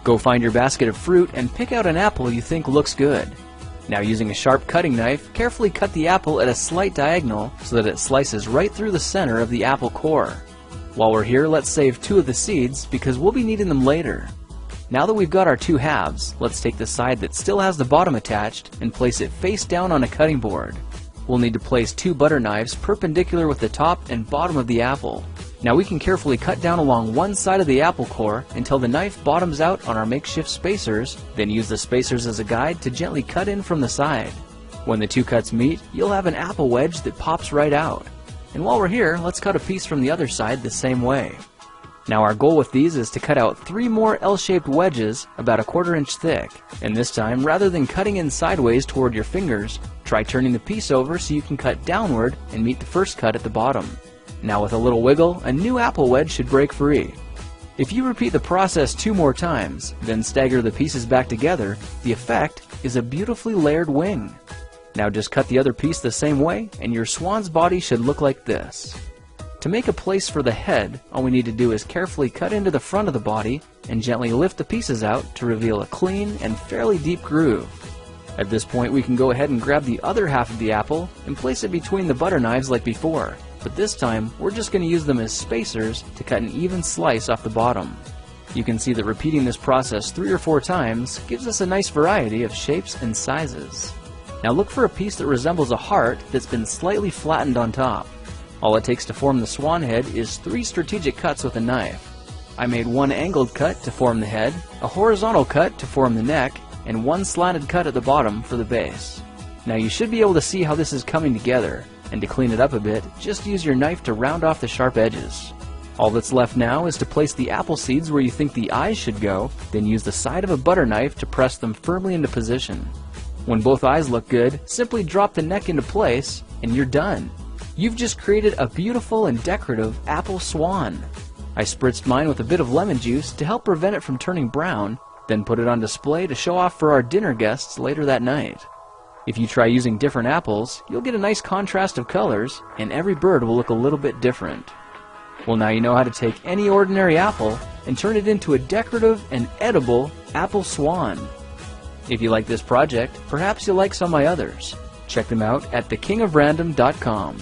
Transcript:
Go find your basket of fruit and pick out an apple you think looks good. Now, using a sharp cutting knife, carefully cut the apple at a slight diagonal so that it slices right through the center of the apple core. While we're here, let's save 2 of the seeds because we'll be needing them later. Now that we've got our 2 halves, let's take the side that still has the bottom attached and place it face down on a cutting board. We'll need to place 2 butter knives perpendicular with the top and bottom of the apple. Now we can carefully cut down along one side of the apple core until the knife bottoms out on our makeshift spacers, then use the spacers as a guide to gently cut in from the side. When the 2 cuts meet, you'll have an apple wedge that pops right out. And while we're here, let's cut a piece from the other side the same way. Now our goal with these is to cut out 3 more L-shaped wedges about 1/4 inch thick. And this time, rather than cutting in sideways toward your fingers, try turning the piece over so you can cut downward and meet the first cut at the bottom. Now with a little wiggle, a new apple wedge should break free. If you repeat the process 2 more times, then stagger the pieces back together, the effect is a beautifully layered wing. Now just cut the other piece the same way and your swan's body should look like this. To make a place for the head, all we need to do is carefully cut into the front of the body and gently lift the pieces out to reveal a clean and fairly deep groove. At this point we can go ahead and grab the other half of the apple and place it between the butter knives like before, but this time we're just going to use them as spacers to cut an even slice off the bottom. You can see that repeating this process 3 or 4 times gives us a nice variety of shapes and sizes. Now look for a piece that resembles a heart that's been slightly flattened on top. All it takes to form the swan head is 3 strategic cuts with a knife. I made 1 angled cut to form the head, a horizontal cut to form the neck, and 1 slanted cut at the bottom for the base. Now you should be able to see how this is coming together, and to clean it up a bit, just use your knife to round off the sharp edges. All that's left now is to place the apple seeds where you think the eyes should go, then use the side of a butter knife to press them firmly into position. When both eyes look good, simply drop the neck into place, and you're done. You've just created a beautiful and decorative apple swan. I spritzed mine with a bit of lemon juice to help prevent it from turning brown, then put it on display to show off for our dinner guests later that night. If you try using different apples, you'll get a nice contrast of colors, and every bird will look a little bit different. Well, now you know how to take any ordinary apple and turn it into a decorative and edible apple swan. If you like this project, perhaps you'll like some of my others. Check them out at thekingofrandom.com.